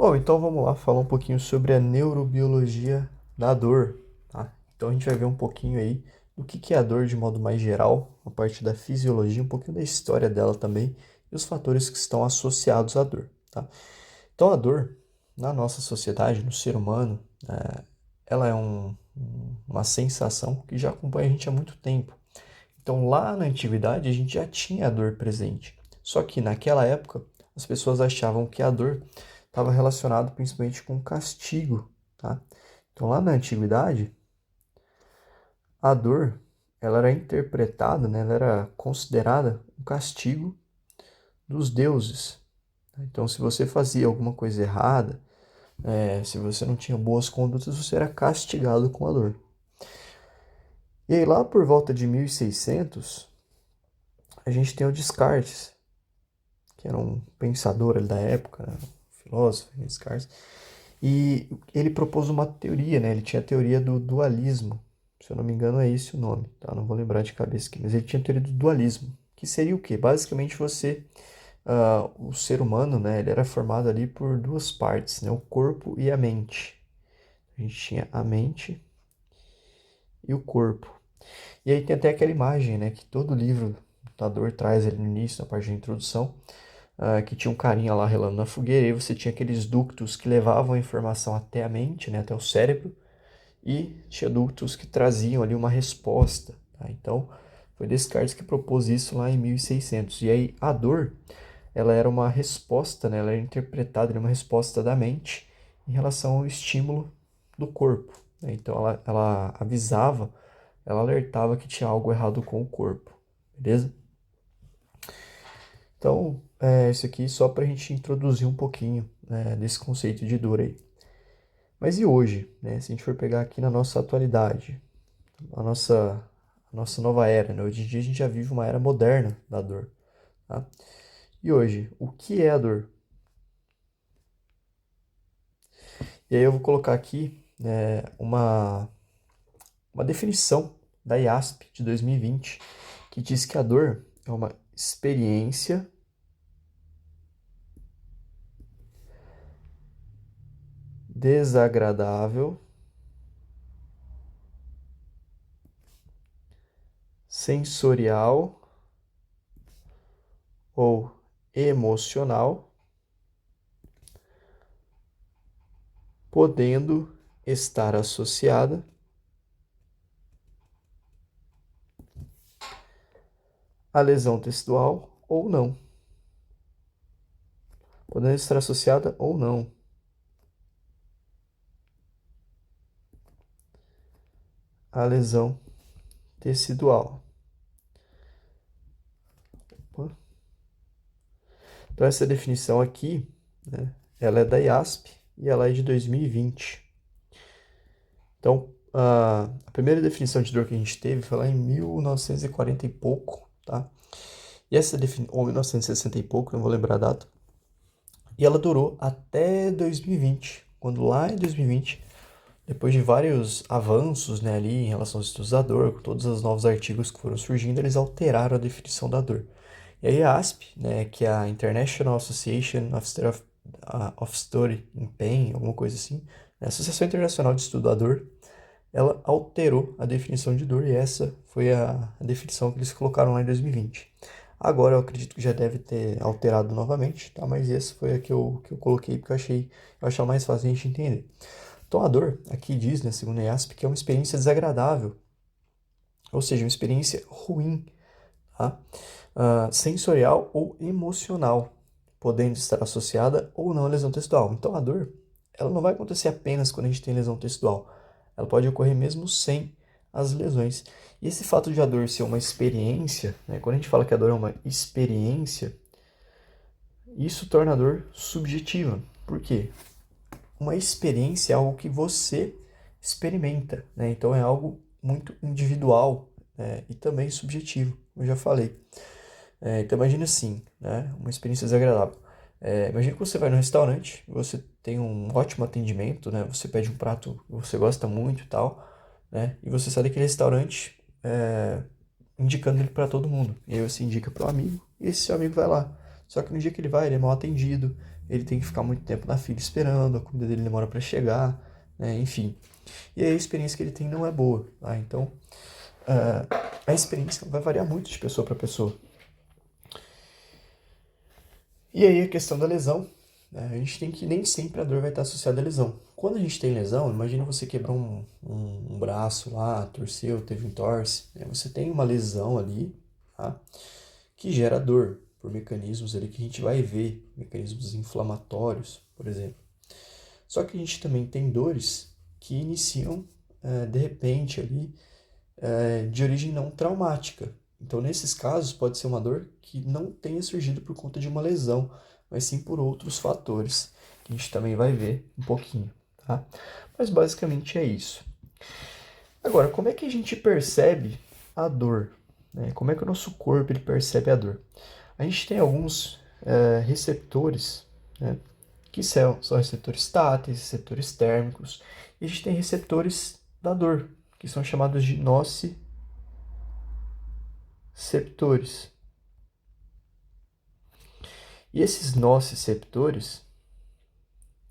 Bom, então vamos lá falar um pouquinho sobre a neurobiologia da dor, tá? Então a gente vai ver um pouquinho aí do que é a dor de modo mais geral, a parte da fisiologia, um pouquinho da história dela também e os fatores que estão associados à dor, tá? Então a dor, na nossa sociedade, no ser humano, ela é uma sensação que já acompanha a gente há muito tempo. Então lá na antiguidade a gente já tinha a dor presente. Só que naquela época as pessoas achavam que a dor estava relacionada principalmente com castigo, tá? Então lá na antiguidade a dor ela era interpretada, né? Ela era considerada um castigo dos deuses. Então se você fazia alguma coisa errada, se você não tinha boas condutas, você era castigado com a dor. E aí lá por volta de 1600 a gente tem o Descartes, que era um pensador ali da época, né? Um filósofo, Descartes, e ele propôs uma teoria, né? Ele tinha a teoria do dualismo, se eu não me engano é esse o nome, tá? Não vou lembrar de cabeça aqui, mas ele tinha a teoria do dualismo, que seria o quê? Basicamente o ser humano, né? Ele era formado ali por duas partes, né? O corpo e a mente. A gente tinha a mente e o corpo. E aí tem até aquela imagem, né? Que todo livro da dor traz ali no início, na parte da introdução, que tinha um carinha lá relando na fogueira, e você tinha aqueles ductos que levavam a informação até a mente, né, até o cérebro, e tinha ductos que traziam ali uma resposta. Tá? Então, foi Descartes que propôs isso lá em 1600. E aí, a dor, ela era uma resposta, né, ela era interpretada, era uma resposta da mente em relação ao estímulo do corpo. Né? Então, ela avisava, ela alertava que tinha algo errado com o corpo, beleza? Então, isso aqui só para a gente introduzir um pouquinho, né, desse conceito de dor aí. Mas e hoje, né? Se a gente for pegar aqui na nossa atualidade, a nossa, a nossa nova era, né? Hoje em dia a gente já vive uma era moderna da dor, tá? E hoje, o que é a dor? E aí eu vou colocar aqui, né, uma definição da IASP de 2020, que diz que a dor é uma experiência desagradável, sensorial ou emocional, podendo estar associada à lesão tecidual ou não. Podendo estar associada ou não à lesão tecidual. Então essa definição aqui, né, ela é da IASP e ela é de 2020. Então, a primeira definição de dor que a gente teve foi lá em 1940 e pouco, tá? E essa definição, ou 1960 e pouco, não vou lembrar a data. E ela durou até 2020, quando lá em 2020, depois de vários avanços, né, ali em relação aos estudos da dor, com todos os novos artigos que foram surgindo, eles alteraram a definição da dor. E aí a ASP, né, que é a International Association of Study in Pain, alguma coisa assim, né, a Associação Internacional de Estudo da Dor, ela alterou a definição de dor e essa foi a definição que eles colocaram lá em 2020. Agora eu acredito que já deve ter alterado novamente, tá? Mas essa foi a que eu coloquei porque eu achava mais fácil a gente entender. Então a dor, aqui diz, né, segundo a IASP, que é uma experiência desagradável, ou seja, uma experiência ruim, tá? Sensorial ou emocional, podendo estar associada ou não à lesão textual. Então a dor, ela não vai acontecer apenas quando a gente tem lesão textual, ela pode ocorrer mesmo sem as lesões. E esse fato de a dor ser uma experiência, né, quando a gente fala que a dor é uma experiência, isso torna a dor subjetiva. Por quê? Uma experiência é algo que você experimenta, né? Então é algo muito individual, né? E também subjetivo, como eu já falei. Então imagina assim, né? Uma experiência desagradável. Imagina que você vai no restaurante, você tem um ótimo atendimento, né? Você pede um prato que você gosta muito e tal, né? E você sai daquele restaurante indicando ele para todo mundo. E aí você indica para o amigo e esse seu amigo vai lá. Só que no dia que ele vai, ele é mal atendido, ele tem que ficar muito tempo na fila esperando, a comida dele demora para chegar, né? Enfim. E aí a experiência que ele tem não é boa, tá? Então, a experiência vai variar muito de pessoa para pessoa. E aí a questão da lesão, né? A gente tem que nem sempre a dor vai estar associada à lesão. Quando a gente tem lesão, imagina você quebrou um braço lá, torceu, teve um entorse, né? Você tem uma lesão ali, tá? Que gera dor por mecanismos ali que a gente vai ver, mecanismos inflamatórios, por exemplo. Só que a gente também tem dores que iniciam de repente ali de origem não traumática. Então, nesses casos, pode ser uma dor que não tenha surgido por conta de uma lesão, mas sim por outros fatores, que a gente também vai ver um pouquinho, tá? Mas basicamente é isso. Agora, como é que a gente percebe a dor, né? Como é que o nosso corpo ele percebe a dor? A gente tem alguns receptores, né? Que são receptores táteis, receptores térmicos, e a gente tem receptores da dor, que são chamados de nociceptores. E esses nociceptores,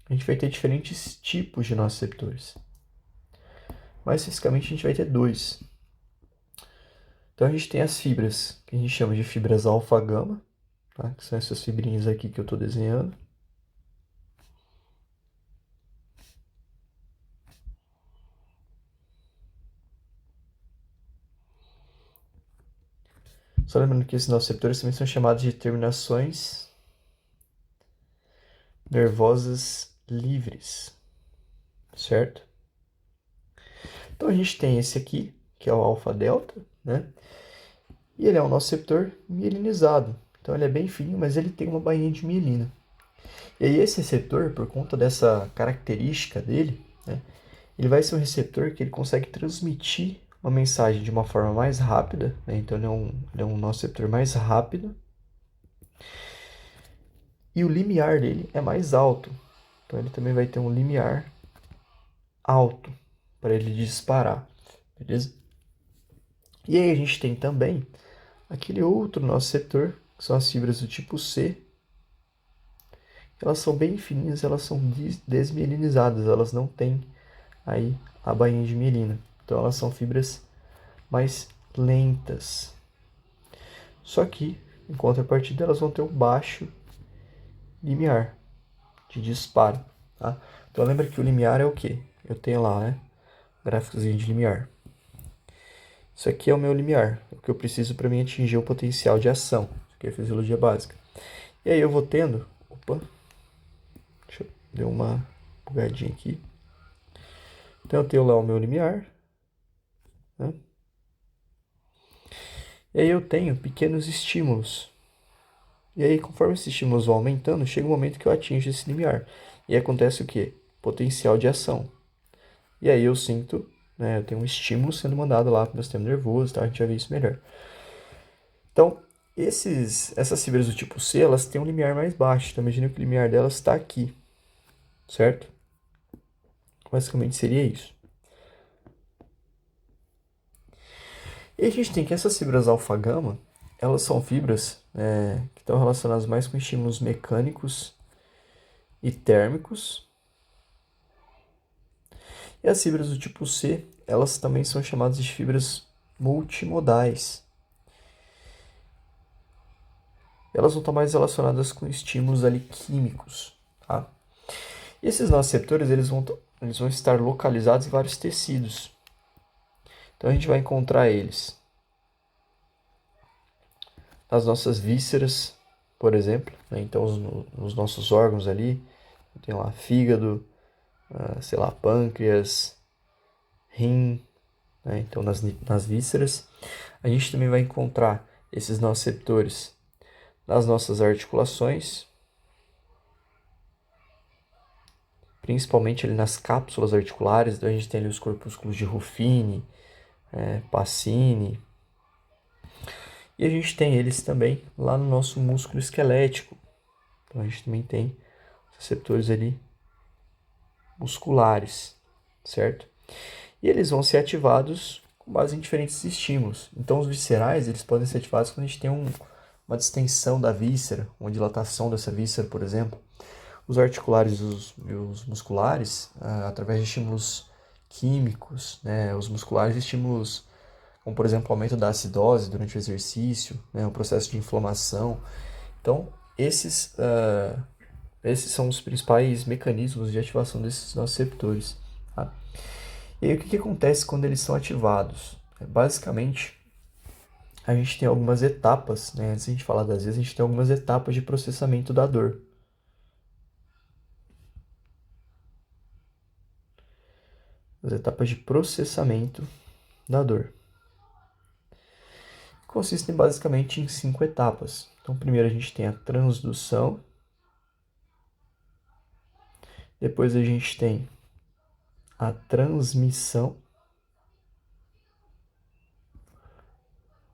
a gente vai ter diferentes tipos de nociceptores. Mais especificamente, a gente vai ter dois. Então, a gente tem as fibras, que a gente chama de fibras alfa-gama, tá? Que são essas fibrinhas aqui que eu estou desenhando. Só lembrando que esses nociceptores também são chamados de terminações nervosas livres, certo? Então a gente tem esse aqui, que é o alfa-delta, né? E ele é um nociceptor mielinizado. Então ele é bem fininho, mas ele tem uma bainha de mielina. E aí esse receptor, por conta dessa característica dele, né, ele vai ser um receptor que ele consegue transmitir uma mensagem de uma forma mais rápida, né? Então ele é um nociceptor mais rápido. E o limiar dele é mais alto. Então ele também vai ter um limiar alto para ele disparar, beleza? E aí a gente tem também aquele outro nociceptor, que são as fibras do tipo C. Elas são bem fininhas, elas são desmielinizadas, elas não têm aí a bainha de mielina. Então elas são fibras mais lentas. Só que, em contrapartida, elas vão ter um baixo limiar de disparo, tá? Então lembra que o limiar é o quê? Eu tenho lá, né? Gráficozinho de limiar. Isso aqui é o meu limiar, o que eu preciso para mim atingir o potencial de ação. Isso aqui é a fisiologia básica. E aí eu vou tendo... Opa! Deixa eu... Deu uma bugadinha aqui. Então eu tenho lá o meu limiar, né? E aí eu tenho pequenos estímulos. E aí, conforme esses estímulos vão aumentando, chega um momento que eu atinjo esse limiar. E acontece o quê? Potencial de ação. E aí eu sinto, né, eu tenho um estímulo sendo mandado lá para o meu sistema nervoso, tá? A gente vai ver isso melhor. Então, essas fibras do tipo C, elas têm um limiar mais baixo. Então, imagina que o limiar delas está aqui, certo? Basicamente seria isso. E a gente tem que essas fibras alfa-gama, elas são fibras que estão relacionadas mais com estímulos mecânicos e térmicos. E as fibras do tipo C, elas também são chamadas de fibras multimodais. Elas vão estar mais relacionadas com estímulos ali químicos, tá? E esses nociceptores, eles vão estar localizados em vários tecidos. Então a gente vai encontrar eles nas nossas vísceras, por exemplo, né? Então nos nossos órgãos ali, tem lá fígado, sei lá, pâncreas, rim, né? Então nas vísceras. A gente também vai encontrar esses nociceptores nas nossas articulações, principalmente ali nas cápsulas articulares. Então a gente tem ali os corpúsculos de Ruffini, Pacini, e a gente tem eles também lá no nosso músculo esquelético. Então a gente também tem receptores ali musculares, certo? E eles vão ser ativados com base em diferentes estímulos. Então os viscerais, eles podem ser ativados quando a gente tem uma distensão da víscera, uma dilatação dessa víscera, por exemplo. os articulares e os musculares, através de estímulos químicos, né? Os musculares, estímulos como, por exemplo, o aumento da acidose durante o exercício, né? O processo de inflamação. Então, esses são os principais mecanismos de ativação desses nociceptores, tá? E aí, o que acontece quando eles são ativados? Basicamente, a gente tem algumas etapas, né? Antes de a gente falar das vezes, a gente tem algumas etapas de processamento da dor. As etapas de processamento da dor consistem basicamente em 5 etapas. Então, primeiro a gente tem a transdução, depois a gente tem a transmissão,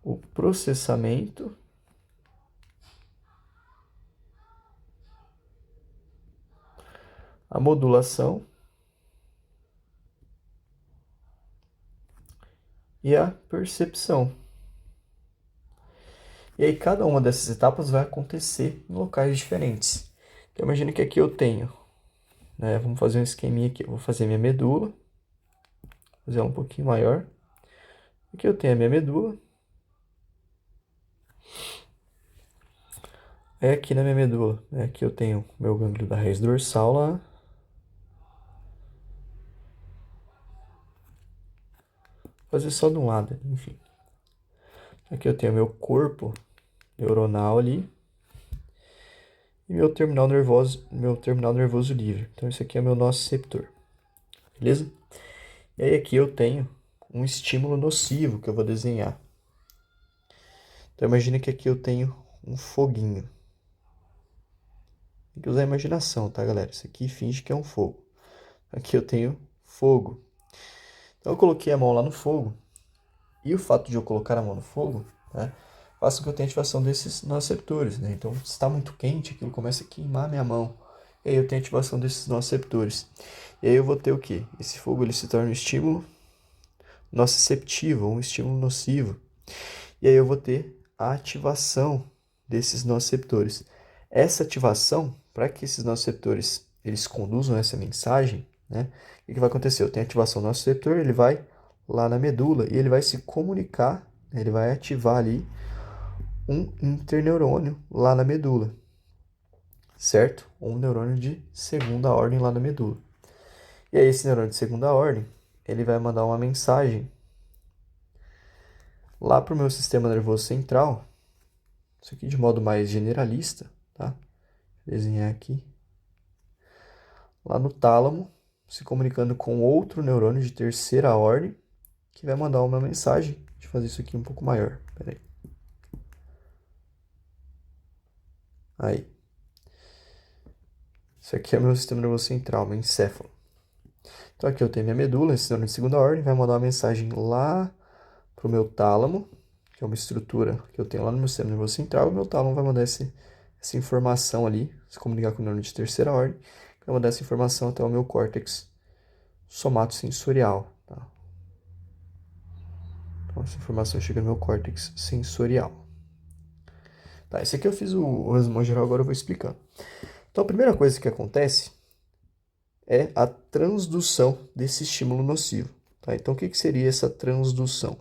o processamento, a modulação e a percepção. E aí cada uma dessas etapas vai acontecer em locais diferentes. Então imagine que aqui eu tenho, né, vamos fazer um esqueminha aqui, eu vou fazer minha medula, fazer ela um pouquinho maior. Aqui eu tenho a minha medula. É aqui na minha medula, aqui eu tenho meu gânglio da raiz dorsal lá. Vou fazer só de um lado, enfim. Aqui eu tenho meu corpo neuronal ali. E meu terminal nervoso livre. Então isso aqui é meu nociceptor. Beleza? E aí aqui eu tenho um estímulo nocivo que eu vou desenhar. Então imagine que aqui eu tenho um foguinho. Tem que usar a imaginação, tá, galera? Isso aqui finge que é um fogo. Aqui eu tenho fogo. Então eu coloquei a mão lá no fogo. E o fato de eu colocar a mão no fogo, né, faz com que eu tenha ativação desses nociceptores, né? Então, se está muito quente, aquilo começa a queimar minha mão. E aí eu tenho ativação desses nociceptores. E aí eu vou ter o quê? Esse fogo ele se torna um estímulo nociceptivo, um estímulo nocivo. E aí eu vou ter a ativação desses nociceptores. Essa ativação, para que esses nociceptores eles conduzam essa mensagem, né? O que vai acontecer? Eu tenho ativação do nociceptor, ele vai lá na medula e ele vai se comunicar, ele vai ativar ali um interneurônio lá na medula, certo? Um neurônio de segunda ordem lá na medula. E aí esse neurônio de segunda ordem, ele vai mandar uma mensagem lá para o meu sistema nervoso central, isso aqui de modo mais generalista, tá? Vou desenhar aqui. Lá no tálamo, se comunicando com outro neurônio de terceira ordem, que vai mandar uma mensagem. Deixa eu fazer isso aqui um pouco maior. Pera aí. Aí. Isso aqui é o meu sistema nervoso central, meu encéfalo. Então aqui eu tenho minha medula, esse neurônio de segunda ordem, vai mandar uma mensagem lá pro meu tálamo, que é uma estrutura que eu tenho lá no meu sistema nervoso central, e o meu tálamo vai mandar essa informação ali, se comunicar com o neurônio de terceira ordem, vai mandar essa informação até o meu córtex somatosensorial. Tá? Então essa informação chega no meu córtex sensorial. Tá, esse aqui eu fiz o resumo geral, agora eu vou explicando. Então a primeira coisa que acontece é a transdução desse estímulo nocivo. Tá? Então o que seria essa transdução?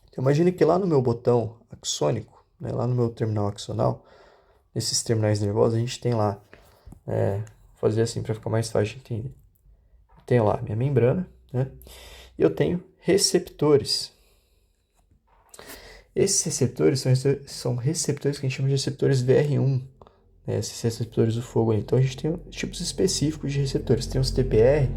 Então, imagine que lá no meu botão axônico, né, lá no meu terminal axonal, nesses terminais nervosos, a gente tem lá, vou fazer assim para ficar mais fácil de entender. Eu tenho lá minha membrana, né, e eu tenho receptores. Esses receptores são receptores que a gente chama de receptores VR1, né, esses receptores do fogo aí. Então a gente tem tipos específicos de receptores. Tem os TPR,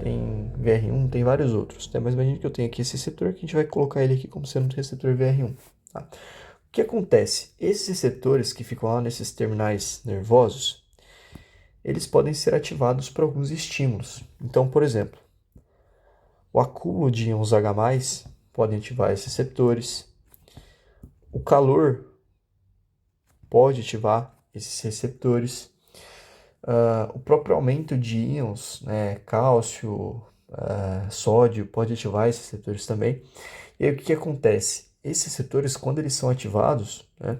tem VR1, tem vários outros. Né? Mas imagine que eu tenho aqui esse receptor, que a gente vai colocar ele aqui como sendo o receptor VR1. Tá? O que acontece? Esses receptores que ficam lá nesses terminais nervosos, eles podem ser ativados por alguns estímulos. Então, por exemplo, o acúmulo de íons H+, podem ativar esses receptores. O calor pode ativar esses receptores. O próprio aumento de íons, né, cálcio, sódio, pode ativar esses receptores também. E aí o que acontece? Esses receptores, quando eles são ativados, né,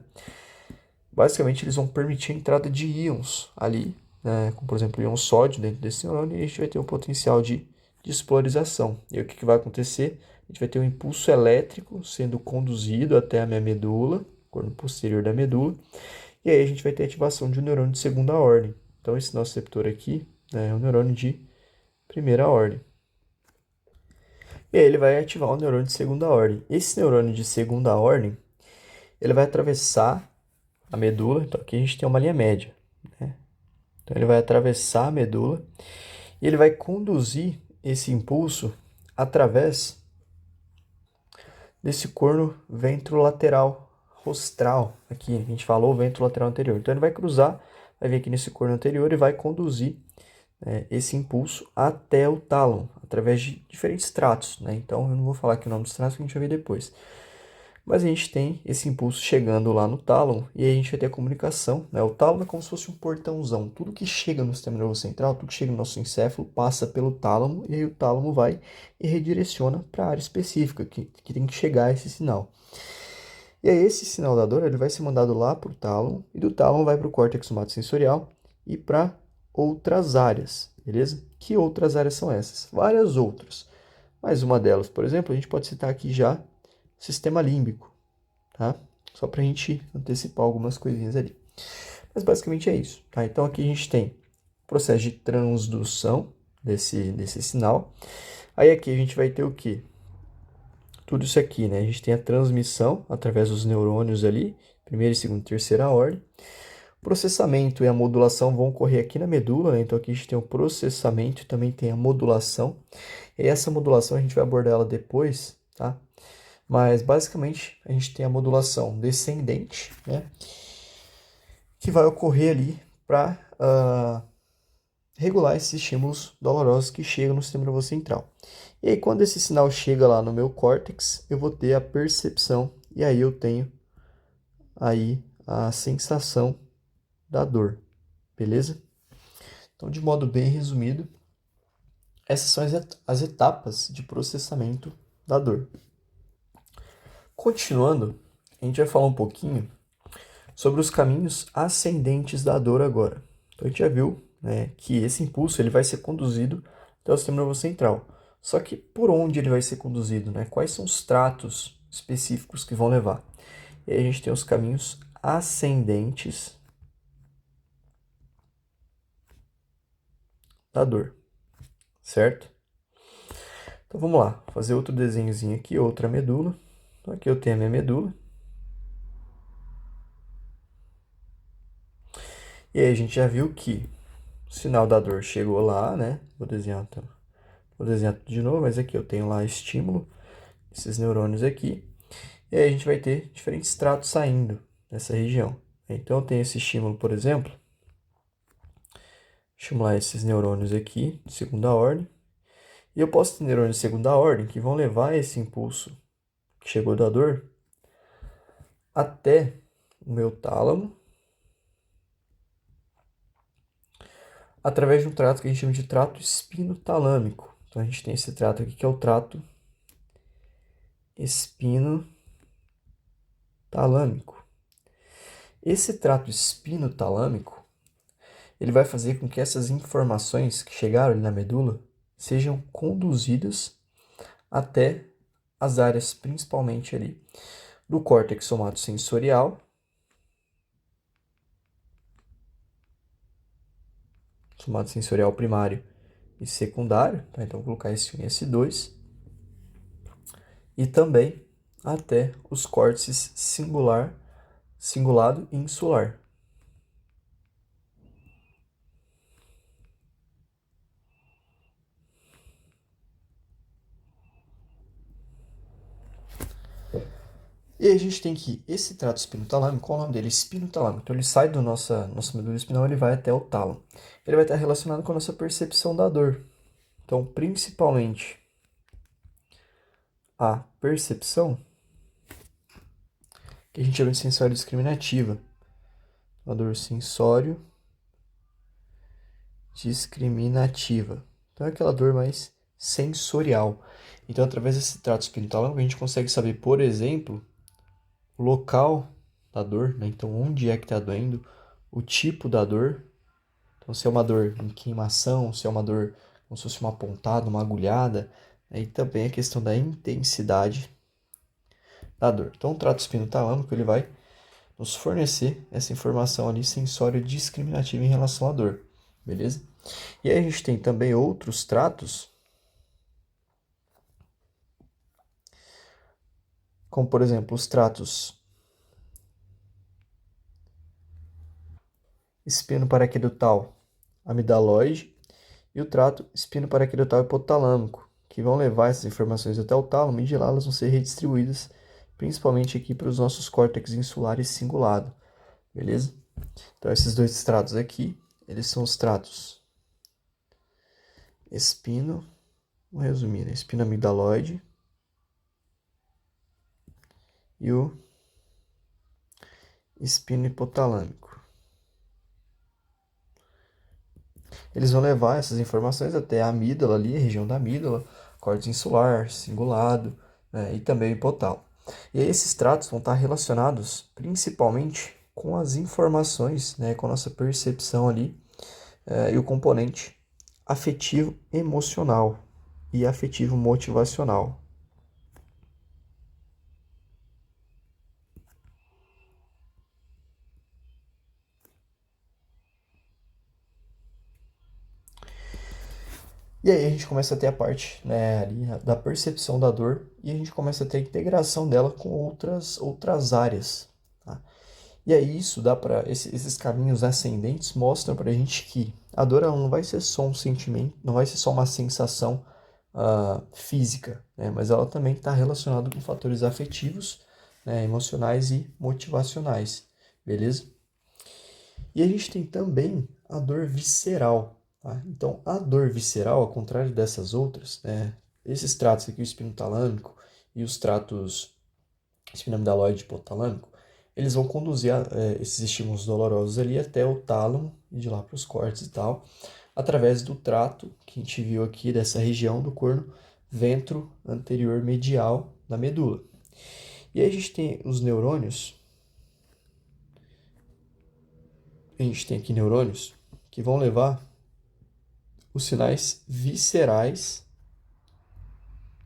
basicamente eles vão permitir a entrada de íons ali, né, como por exemplo o íon sódio dentro desse neurônio, e a gente vai ter um potencial de despolarização. E aí, o que vai acontecer? A gente vai ter um impulso elétrico sendo conduzido até a minha medula, corno posterior da medula, e aí a gente vai ter a ativação de um neurônio de segunda ordem. Então esse nosso receptor aqui, né, é um neurônio de primeira ordem. E aí ele vai ativar um neurônio de segunda ordem. Esse neurônio de segunda ordem, ele vai atravessar a medula. Então aqui a gente tem uma linha média, né? Então ele vai atravessar a medula e ele vai conduzir esse impulso através desse corno ventrolateral rostral. Aqui a gente falou ventrolateral anterior. Então ele vai cruzar, vai vir aqui nesse corno anterior e vai conduzir esse impulso até o tálamo, através de diferentes tratos, né? Então eu não vou falar aqui o nome dos tratos que a gente vai ver depois. Mas a gente tem esse impulso chegando lá no tálamo e aí a gente vai ter a comunicação, né? O tálamo é como se fosse um portãozão. Tudo que chega no sistema nervoso central, tudo que chega no nosso encéfalo, passa pelo tálamo e aí o tálamo vai e redireciona para a área específica que tem que chegar esse sinal. E aí esse sinal da dor ele vai ser mandado lá para o tálamo e do tálamo vai para o córtex somatosensorial e para outras áreas, beleza? Que outras áreas são essas? Várias outras. Mas uma delas, por exemplo, a gente pode citar aqui já sistema límbico, tá? Só para a gente antecipar algumas coisinhas ali. Mas basicamente é isso, tá? Então aqui a gente tem o processo de transdução desse sinal. Aí aqui a gente vai ter o quê? Tudo isso aqui, né? A gente tem a transmissão através dos neurônios ali, primeira, segunda e terceira ordem. O processamento e a modulação vão ocorrer aqui na medula, né? Então aqui a gente tem o processamento e também tem a modulação. E essa modulação a gente vai abordar ela depois, tá? Mas basicamente a gente tem a modulação descendente, né? Que vai ocorrer ali para regular esses estímulos dolorosos que chegam no sistema nervoso central. E aí quando esse sinal chega lá no meu córtex, eu vou ter a percepção e aí eu tenho aí a sensação da dor, beleza? Então, de modo bem resumido, essas são as etapas de processamento da dor. Continuando, a gente vai falar um pouquinho sobre os caminhos ascendentes da dor agora. Então, a gente já viu, né, que esse impulso ele vai ser conduzido até o sistema nervoso central. Só que por onde ele vai ser conduzido, né? Quais são os tratos específicos que vão levar? E aí a gente tem os caminhos ascendentes da dor, certo? Então vamos lá, fazer outro desenhozinho aqui, outra medula. Então aqui eu tenho a minha medula. E aí a gente já viu que o sinal da dor chegou lá, né? Vou desenhar tudo de novo, mas aqui eu tenho lá estímulo, esses neurônios aqui. E aí a gente vai ter diferentes tratos saindo dessa região. Então eu tenho esse estímulo, por exemplo, estimular esses neurônios aqui de segunda ordem. E eu posso ter neurônios de segunda ordem que vão levar esse impulso que chegou da dor até o meu tálamo, através de um trato que a gente chama de trato espinotalâmico. Então a gente tem esse trato aqui que é o trato espinotalâmico. Esse trato espinotalâmico, ele vai fazer com que essas informações que chegaram ali na medula sejam conduzidas até as áreas, principalmente ali, do córtex somatosensorial, somatosensorial primário e secundário, tá? Então vou colocar esse 1 e esse 2, e também até os córtices singular, cingulado e insular. E aí a gente tem que esse trato espinotalâmico, qual é o nome dele? Espinotalâmico. Então ele sai da nossa medula espinal, ele vai até o tálamo. Ele vai estar relacionado com a nossa percepção da dor. Então, principalmente a percepção, que a gente chama de sensório discriminativa. A dor sensório discriminativa. Então é aquela dor mais sensorial. Então, através desse trato espinotalâmico, a gente consegue saber, por exemplo, o local da dor, né? Então, onde é que está doendo, o tipo da dor. Então, se é uma dor em queimação, se é uma dor como se fosse uma pontada, uma agulhada, né? E também a questão da intensidade da dor. Então, o trato espinotalâmico ele vai nos fornecer essa informação ali sensório discriminativa em relação à dor, beleza? E aí a gente tem também outros tratos, como por exemplo os tratos espino-paraquidotal amidaloide e o trato espino-paraquidotal hipotalâmico, que vão levar essas informações até o tálamo e de lá elas vão ser redistribuídas principalmente aqui para os nossos córtex insulares cingulado, beleza? Então esses dois tratos aqui, eles são os tratos espino, vou resumir, né? Espino amidaloide e o espino hipotalâmico. Eles vão levar essas informações até a amígdala ali, a região da amígdala, córtex insular, cingulado, né, e também o hipotálamo. E aí esses tratos vão estar relacionados principalmente com as informações, né, com a nossa percepção ali, e o componente afetivo emocional e afetivo motivacional. E aí a gente começa a ter a parte, né, ali da percepção da dor e a gente começa a ter a integração dela com outras áreas, tá? E aí isso dá para esses caminhos ascendentes mostram para a gente que a dor ela não vai ser só um sentimento, não vai ser só uma sensação física, né, mas ela também está relacionada com fatores afetivos, né, emocionais e motivacionais, beleza? E a gente tem também a dor visceral, tá? Então, a dor visceral, ao contrário dessas outras, né, esses tratos aqui, o espino talâmico e os tratos espinoamidaloide e hipotalâmico, eles vão conduzir esses estímulos dolorosos ali até o tálamo e de lá para os córtex e tal, através do trato que a gente viu aqui dessa região do corno ventro anterior medial da medula. E aí a gente tem os neurônios, a gente tem aqui neurônios que vão levar os sinais viscerais.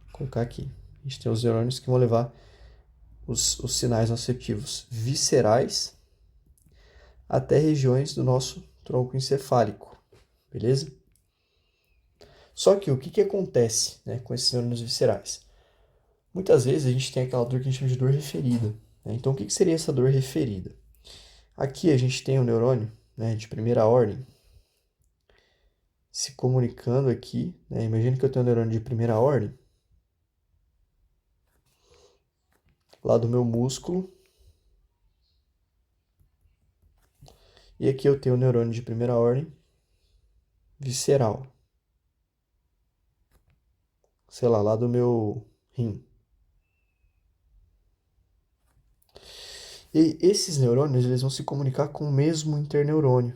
Vou colocar aqui. A gente tem os neurônios que vão levar os sinais nociceptivos viscerais até regiões do nosso tronco encefálico, beleza? Só que o que acontece, né, com esses neurônios viscerais? Muitas vezes a gente tem aquela dor que a gente chama de dor referida, né? Então o que seria essa dor referida? Aqui a gente tem o neurônio, né, de primeira ordem se comunicando aqui, né? Imagina que eu tenho um neurônio de primeira ordem lá do meu músculo. E aqui eu tenho o neurônio de primeira ordem visceral. Sei lá do meu rim. E esses neurônios, eles vão se comunicar com o mesmo interneurônio.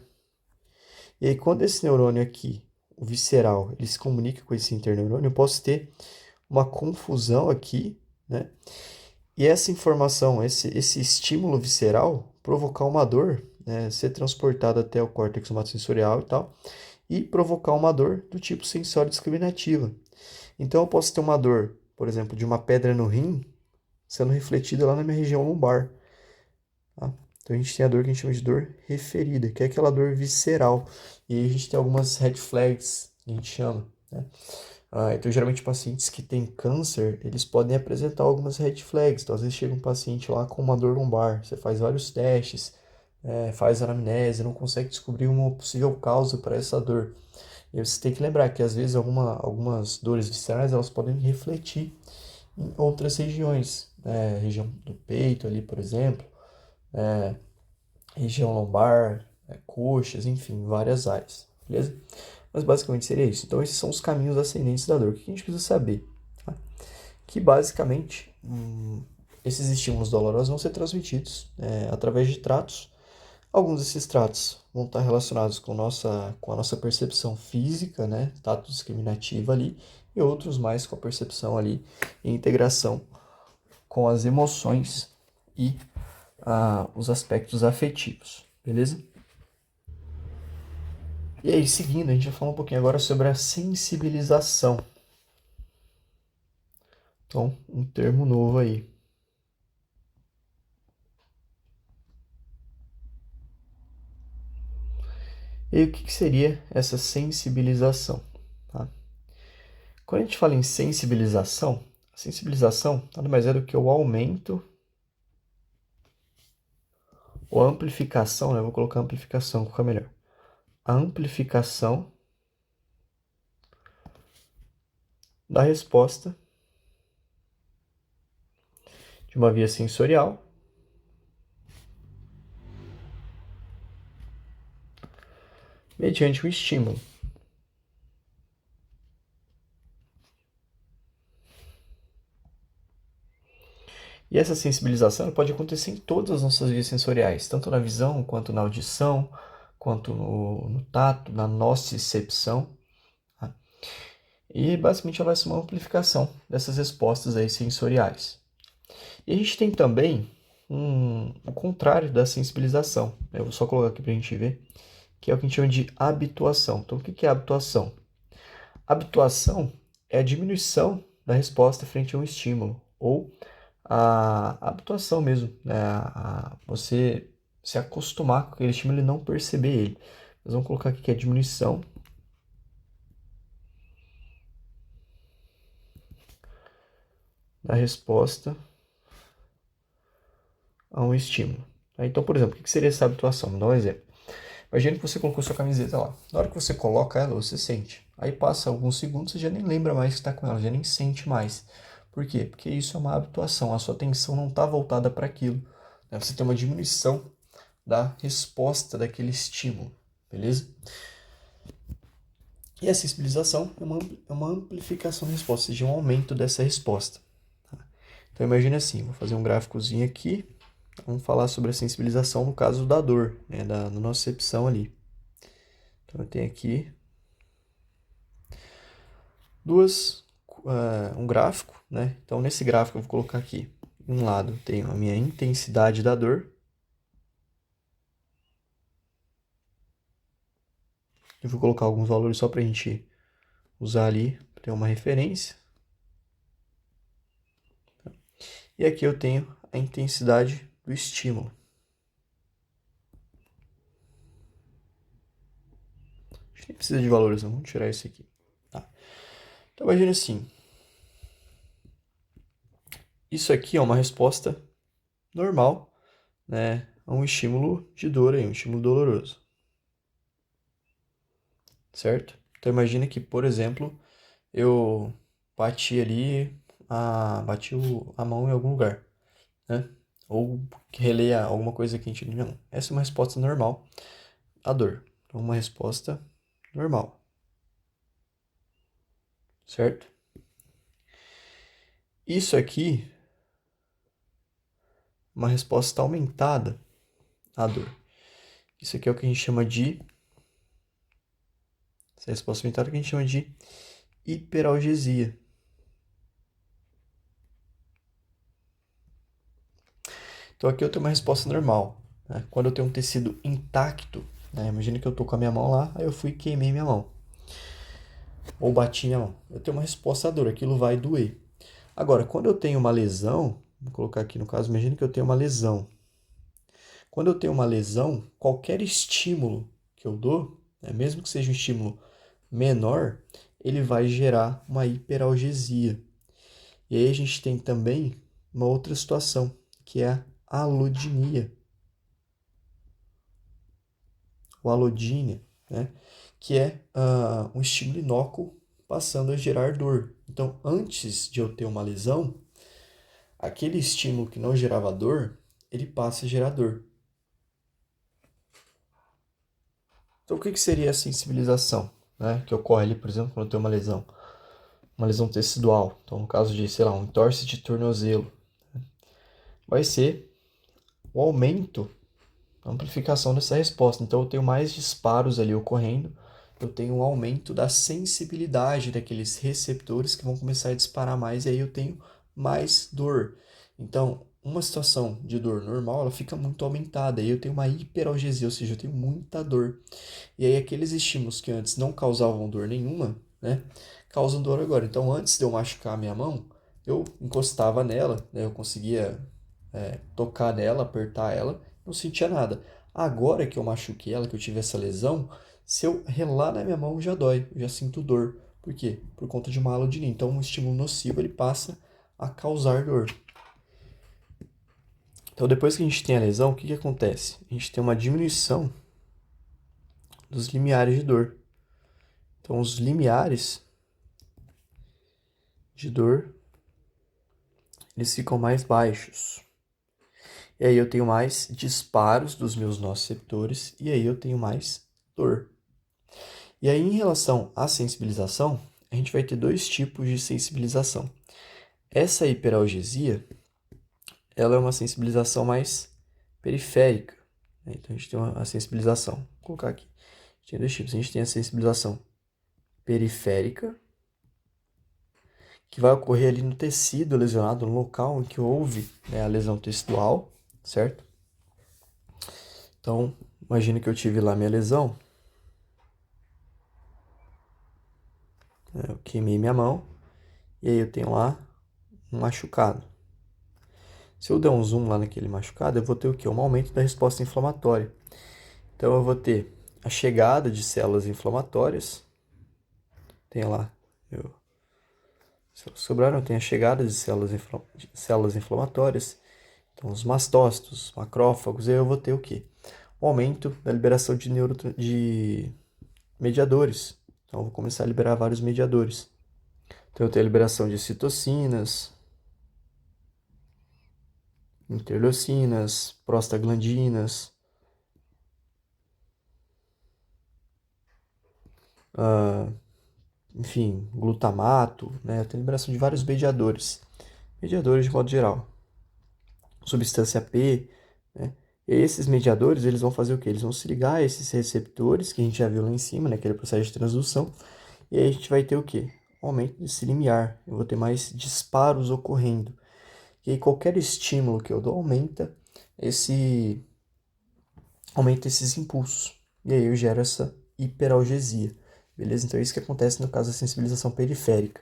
E aí, quando esse neurônio aqui, o visceral, ele se comunica com esse interneurônio, eu posso ter uma confusão aqui, né? E essa informação, esse estímulo visceral, provocar uma dor, né? Ser transportado até o córtex somatosensorial e tal, e provocar uma dor do tipo sensório discriminativa. Então, eu posso ter uma dor, por exemplo, de uma pedra no rim, sendo refletida lá na minha região lombar. Tá? Então, a gente tem a dor que a gente chama de dor referida, que é aquela dor visceral. E aí a gente tem algumas red flags, que a gente chama, né? Então, geralmente, pacientes que têm câncer, eles podem apresentar algumas red flags. Então, às vezes chega um paciente lá com uma dor lombar, você faz vários testes, faz anamnese, não consegue descobrir uma possível causa para essa dor. E você tem que lembrar que, às vezes, algumas dores viscerais, elas podem refletir em outras regiões, né? Região do peito ali, por exemplo, região lombar, coxas, enfim, várias áreas, beleza? Mas basicamente seria isso. Então esses são os caminhos ascendentes da dor. O que a gente precisa saber? Tá? Que basicamente esses estímulos dolorosos vão ser transmitidos através de tratos. Alguns desses tratos vão estar relacionados com a nossa percepção física, né? Tato discriminativa ali, e outros mais com a percepção ali e integração com as emoções e os aspectos afetivos, beleza? E aí, seguindo, a gente vai falar um pouquinho agora sobre a sensibilização. Então, um termo novo aí. E aí, o que seria essa sensibilização? Tá? Quando a gente fala em sensibilização, a sensibilização nada mais é do que o aumento ou a amplificação, né? Eu vou colocar amplificação, que fica melhor. A amplificação da resposta de uma via sensorial mediante o estímulo. E essa sensibilização pode acontecer em todas as nossas vias sensoriais, tanto na visão, quanto na audição, quanto no tato, na nocicepção. Tá? E basicamente ela vai ser uma amplificação dessas respostas aí sensoriais. E a gente tem também o contrário da sensibilização. Eu vou só colocar aqui para a gente ver, que é o que a gente chama de habituação. Então, o que é habituação? Habituação é a diminuição da resposta frente a um estímulo, ou a habituação mesmo, né? Você se acostumar com aquele estímulo e não perceber ele. Nós vamos colocar aqui que é a diminuição da resposta a um estímulo. Então, por exemplo, o que seria essa habituação? Vou dar um exemplo. Imagina que você colocou sua camiseta lá. Na hora que você coloca ela, você sente. Aí passa alguns segundos, você já nem lembra mais que está com ela, já nem sente mais. Por quê? Porque isso é uma habituação, a sua atenção não está voltada para aquilo. Você tem uma diminuição da resposta daquele estímulo, beleza? E a sensibilização é uma amplificação da resposta, ou seja, um aumento dessa resposta. Tá? Então imagine assim, vou fazer um gráficozinho aqui, vamos falar sobre a sensibilização no caso da dor, né, da nocicepção ali. Então eu tenho aqui um gráfico, né? Então nesse gráfico eu vou colocar aqui, de um lado tenho a minha intensidade da dor, eu vou colocar alguns valores só para a gente usar ali, para ter uma referência. E aqui eu tenho a intensidade do estímulo. A gente nem precisa de valores, não. Vamos tirar isso aqui. Tá. Então imagine assim. Isso aqui é uma resposta normal, né, a um estímulo de dor, aí, um estímulo doloroso. Certo? Então imagine que, por exemplo, eu bati ali, a mão em algum lugar, né? Ou relei alguma coisa quente na minha mão. Essa é uma resposta normal à dor. Então, uma resposta normal. Certo? Isso aqui, uma resposta aumentada à dor. Isso aqui é o que a gente chama de... Essa resposta aumentada é o que a gente chama de hiperalgesia. Então aqui eu tenho uma resposta normal. Né? Quando eu tenho um tecido intacto, né? Imagina que eu tô com a minha mão lá, aí eu fui e queimei minha mão. Ou bati minha mão. Eu tenho uma resposta à dor, aquilo vai doer. Agora, quando eu tenho uma lesão, vou colocar aqui no caso, imagina que eu tenho uma lesão. Quando eu tenho uma lesão, qualquer estímulo que eu dou, né, mesmo que seja um estímulo menor, ele vai gerar uma hiperalgesia. E aí a gente tem também uma outra situação, que é a alodinia. O alodínia, né? Que é um estímulo inócuo passando a gerar dor. Então, antes de eu ter uma lesão, aquele estímulo que não gerava dor, ele passa a gerar dor. Então, o que seria a sensibilização, né? Que ocorre ali, por exemplo, quando eu tenho uma lesão tecidual. Então, no caso de, sei lá, um entorse de tornozelo, vai ser o aumento, a amplificação dessa resposta. Então, eu tenho mais disparos ali ocorrendo, eu tenho um aumento da sensibilidade daqueles receptores que vão começar a disparar mais, e aí eu tenho mais dor. Então, uma situação de dor normal, ela fica muito aumentada, e eu tenho uma hiperalgesia, ou seja, eu tenho muita dor. E aí aqueles estímulos que antes não causavam dor nenhuma, né, causam dor agora. Então antes de eu machucar a minha mão, eu encostava nela, né, eu conseguia tocar nela, apertar ela, não sentia nada. Agora que eu machuquei ela, que eu tive essa lesão, se eu relar na minha mão já dói, eu já sinto dor. Por quê? Por conta de uma alodinina. Então um estímulo nocivo ele passa a causar dor. Então depois que a gente tem a lesão, o que acontece? A gente tem uma diminuição dos limiares de dor. Então os limiares de dor eles ficam mais baixos. E aí eu tenho mais disparos dos meus nociceptores e aí eu tenho mais dor. E aí em relação à sensibilização, a gente vai ter dois tipos de sensibilização. Essa hiperalgesia, ela é uma sensibilização mais periférica, né? Então a gente tem a sensibilização, vou colocar aqui. A gente tem dois tipos. A gente tem a sensibilização periférica, que vai ocorrer ali no tecido lesionado, no local em que houve, né, a lesão tecidual, certo? Então, imagina que eu tive lá minha lesão, né, eu queimei minha mão, e aí eu tenho lá um machucado. Se eu der um zoom lá naquele machucado, eu vou ter o quê? Um aumento da resposta inflamatória. Então eu vou ter a chegada de células inflamatórias, tem lá, sobraram, tem a chegada de células inflamatórias, então os mastócitos, macrófagos, e aí eu vou ter o quê? O aumento da liberação de mediadores. Então eu vou começar a liberar vários mediadores. Então eu tenho a liberação de citocinas, interleucinas, prostaglandinas, enfim, glutamato, né? Eu tenho liberação de vários mediadores de modo geral. Substância P, né? E esses mediadores, eles vão fazer o quê? Eles vão se ligar a esses receptores que a gente já viu lá em cima, né? Aquele processo de transdução. E aí a gente vai ter o quê? Um aumento desse limiar. Eu vou ter mais disparos ocorrendo. E aí qualquer estímulo que eu dou aumenta esses impulsos. E aí eu gero essa hiperalgesia. Beleza? Então é isso que acontece no caso da sensibilização periférica.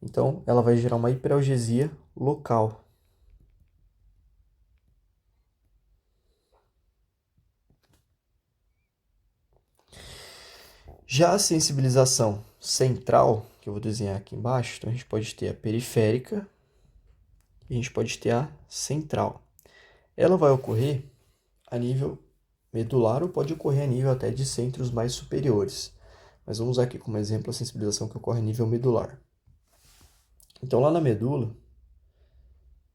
Então ela vai gerar uma hiperalgesia local. Já a sensibilização central, que eu vou desenhar aqui embaixo, então a gente pode ter a periférica e a gente pode ter a central. Ela vai ocorrer a nível medular ou pode ocorrer a nível até de centros mais superiores. Mas vamos usar aqui como exemplo a sensibilização que ocorre a nível medular. Então lá na medula,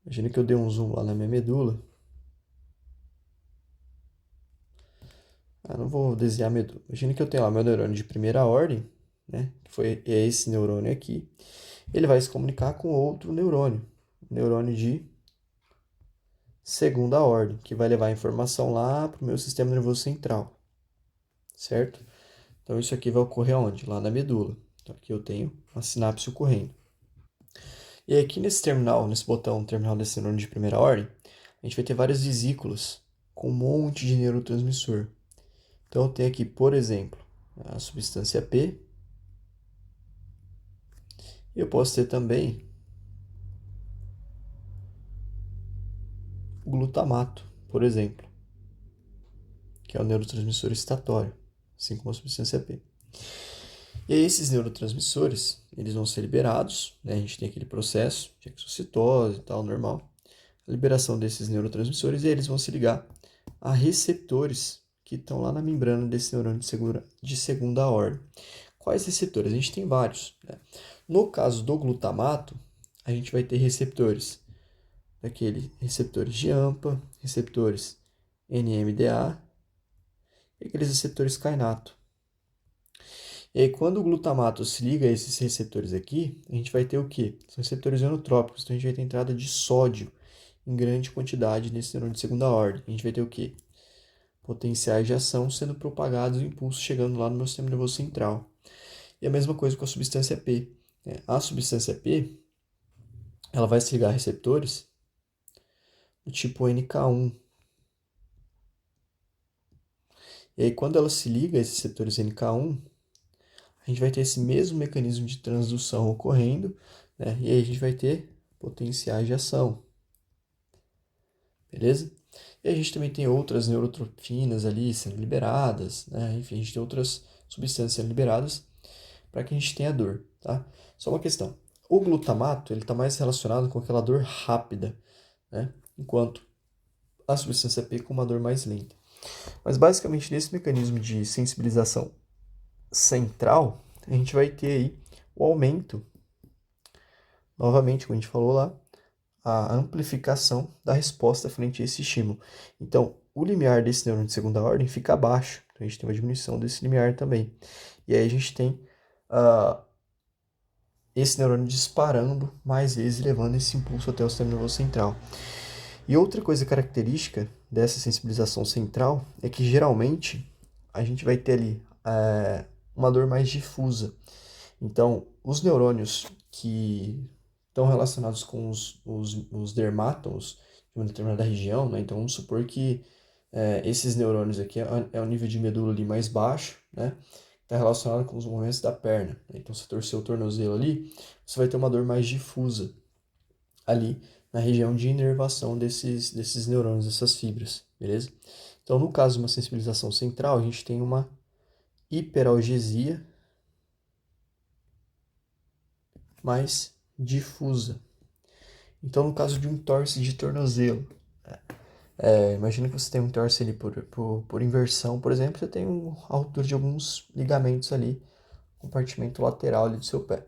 imagina que eu dei um zoom lá na minha medula. Não vou desenhar a medula. Imagina que eu tenho lá meu neurônio de primeira ordem, né? Que é esse neurônio aqui. Ele vai se comunicar com outro neurônio, neurônio de segunda ordem, que vai levar a informação lá para o meu sistema nervoso central, certo? Então isso aqui vai ocorrer aonde? Lá na medula. Então aqui eu tenho uma sinapse ocorrendo. E aqui nesse terminal, nesse botão terminal desse neurônio de primeira ordem, a gente vai ter várias vesículas com um monte de neurotransmissor. Então eu tenho aqui, por exemplo, a substância P. E eu posso ter também o glutamato, por exemplo, que é o neurotransmissor excitatório, assim como a substância P. E aí esses neurotransmissores, eles vão ser liberados, né? A gente tem aquele processo de exocitose e tal, normal. A liberação desses neurotransmissores e eles vão se ligar a receptores que estão lá na membrana desse neurônio de segunda ordem. Quais receptores? A gente tem vários, né? No caso do glutamato, a gente vai ter receptores receptores de AMPA, receptores NMDA e aqueles receptores kainato. E aí, quando o glutamato se liga a esses receptores aqui, a gente vai ter o quê? São receptores ionotrópicos, então a gente vai ter entrada de sódio em grande quantidade nesse neurônio de segunda ordem. A gente vai ter o quê? Potenciais de ação sendo propagados e impulsos chegando lá no meu sistema nervoso central. E a mesma coisa com a substância P, né? A substância P, ela vai se ligar a receptores do tipo NK1. E aí, quando ela se liga a esses receptores NK1, a gente vai ter esse mesmo mecanismo de transdução ocorrendo, né? E aí a gente vai ter potenciais de ação, beleza? E a gente também tem outras neurotrofinas ali sendo liberadas, né? Enfim, a gente tem outras substâncias sendo liberadas para que a gente tenha dor, tá? Só uma questão. O glutamato, ele está mais relacionado com aquela dor rápida, né? Enquanto a substância P com uma dor mais lenta. Mas basicamente nesse mecanismo de sensibilização central, a gente vai ter aí o aumento, novamente, como a gente falou lá, a amplificação da resposta frente a esse estímulo. Então, o limiar desse neurônio de segunda ordem fica abaixo. Então, a gente tem uma diminuição desse limiar também. E aí a gente tem esse neurônio disparando mais vezes, levando esse impulso até o sistema nervoso central. E outra coisa característica dessa sensibilização central é que geralmente a gente vai ter ali uma dor mais difusa. Então, os neurônios que estão relacionados com os dermátomos de uma determinada região, né? Então vamos supor que esses neurônios aqui é o nível de medula ali mais baixo, né? Está relacionado com os movimentos da perna, né? Então, se torcer o tornozelo ali, você vai ter uma dor mais difusa ali na região de inervação desses neurônios, dessas fibras, beleza? Então, no caso de uma sensibilização central, a gente tem uma hiperalgesia mais difusa. Então, no caso de um torce de tornozelo, imagina que você tem um torce ali por inversão, por exemplo, você tem a altura de alguns ligamentos ali, compartimento lateral ali do seu pé.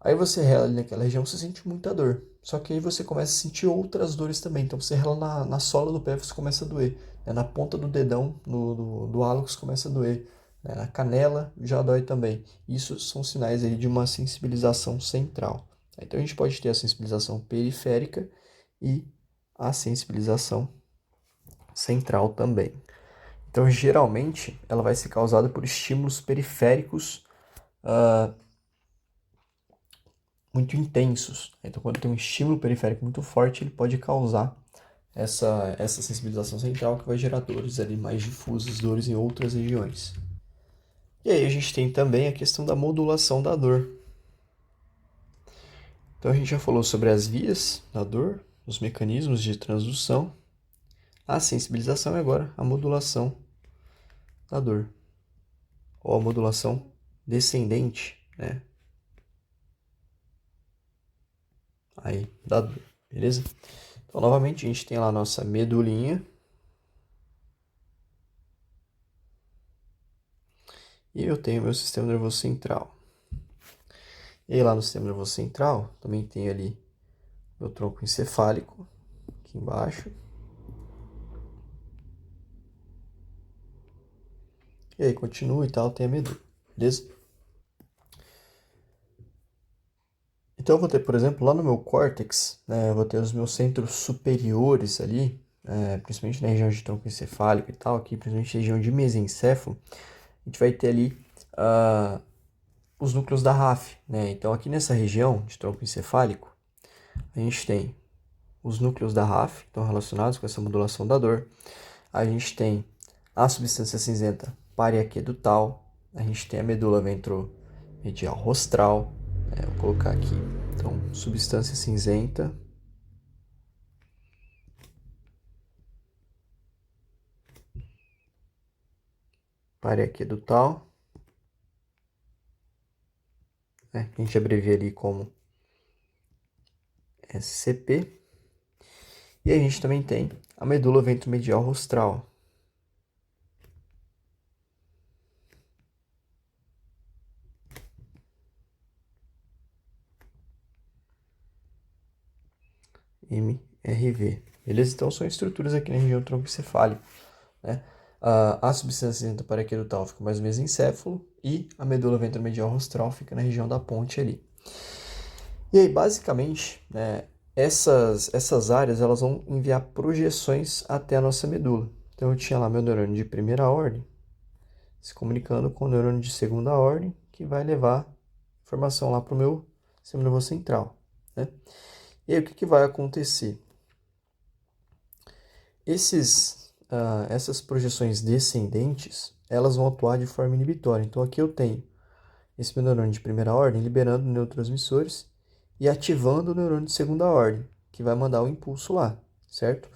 Aí você rela ali naquela região, você sente muita dor. Só que aí você começa a sentir outras dores também. Então você rela na sola do pé, você começa a doer. Né? Na ponta do dedão, do hálux, começa a doer. Né? Na canela já dói também. Isso são sinais aí de uma sensibilização central. Então a gente pode ter a sensibilização periférica e a sensibilização central também. Então geralmente ela vai ser causada por estímulos periféricos muito intensos. Então, quando tem um estímulo periférico muito forte, ele pode causar essa sensibilização central que vai gerar dores ali mais difusas, dores em outras regiões. E aí a gente tem também a questão da modulação da dor. Então a gente já falou sobre as vias da dor, os mecanismos de transdução, a sensibilização e agora a modulação da dor. Ou a modulação descendente, né? Aí, da dor, beleza? Então, novamente, a gente tem lá a nossa medulinha. E eu tenho meu sistema nervoso central. E aí, lá no sistema nervoso central, também tem ali meu tronco encefálico, aqui embaixo. E aí, continua e tal, tem a medula, beleza? Então, eu vou ter, por exemplo, lá no meu córtex, né, eu vou ter os meus centros superiores ali, principalmente na região de tronco encefálico e tal, aqui, principalmente na região de mesencéfalo, a gente vai ter ali os núcleos da RAF, né? Então, aqui nessa região de tronco encefálico, a gente tem os núcleos da RAF, que estão relacionados com essa modulação da dor. A gente tem a substância cinzenta paraquedutal, a gente tem a medula ventromedial rostral, vou colocar aqui, então, substância cinzenta paraquedutal, né, que a gente abrevia ali como SCP, e a gente também tem a medula ventromedial rostral, MRV. Beleza? Então são estruturas aqui na região troncocefálica, né? A substância cinzenta paraquedutal fica mais ou menos encéfalo e a medula ventromedial rostral fica na região da ponte ali. E aí, basicamente, né, essas áreas elas vão enviar projeções até a nossa medula. Então eu tinha lá meu neurônio de primeira ordem se comunicando com o neurônio de segunda ordem, que vai levar informação lá para o meu sistema nervoso central, né? E aí o que vai acontecer? Essas projeções descendentes, elas vão atuar de forma inibitória. Então aqui eu tenho esse meu neurônio de primeira ordem liberando neurotransmissores e ativando o neurônio de segunda ordem, que vai mandar o impulso lá, certo?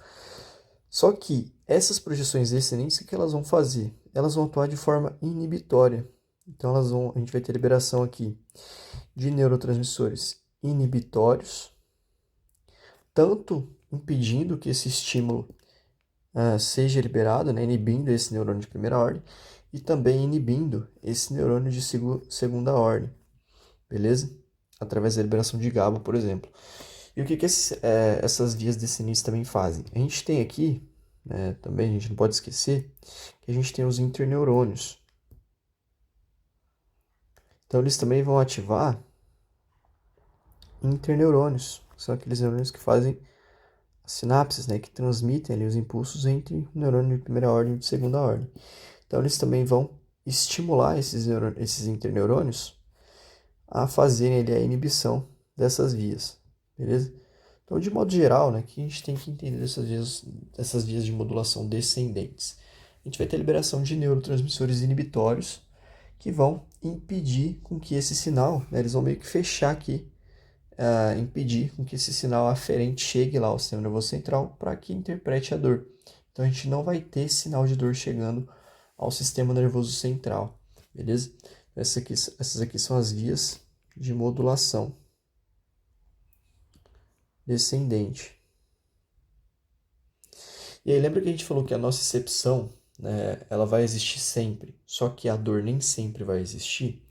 Só que essas projeções descendentes, o que elas vão fazer? Elas vão atuar de forma inibitória. Então a gente vai ter liberação aqui de neurotransmissores inibitórios, tanto impedindo que esse estímulo seja liberado, né, inibindo esse neurônio de primeira ordem, e também inibindo esse neurônio de segunda ordem, beleza? Através da liberação de GABA, por exemplo. E o que essas vias descendentes também fazem? A gente tem aqui, né, também a gente não pode esquecer, que a gente tem os interneurônios. Então eles também vão ativar interneurônios, que são aqueles neurônios que fazem as sinapses, né, que transmitem ali os impulsos entre o neurônio de primeira ordem e de segunda ordem. Então eles também vão estimular esses interneurônios a fazerem ali a inibição dessas vias, beleza? Então, de modo geral, né, que a gente tem que entender essas vias de modulação descendentes. A gente vai ter a liberação de neurotransmissores inibitórios que vão impedir com que esse sinal, né, eles vão meio que fechar aqui, impedir com que esse sinal aferente chegue lá ao sistema nervoso central para que interprete a dor. Então, a gente não vai ter sinal de dor chegando ao sistema nervoso central, beleza? Essas aqui são as vias de modulação descendente. E aí, lembra que a gente falou que a nocicepção, né, ela vai existir sempre, só que a dor nem sempre vai existir?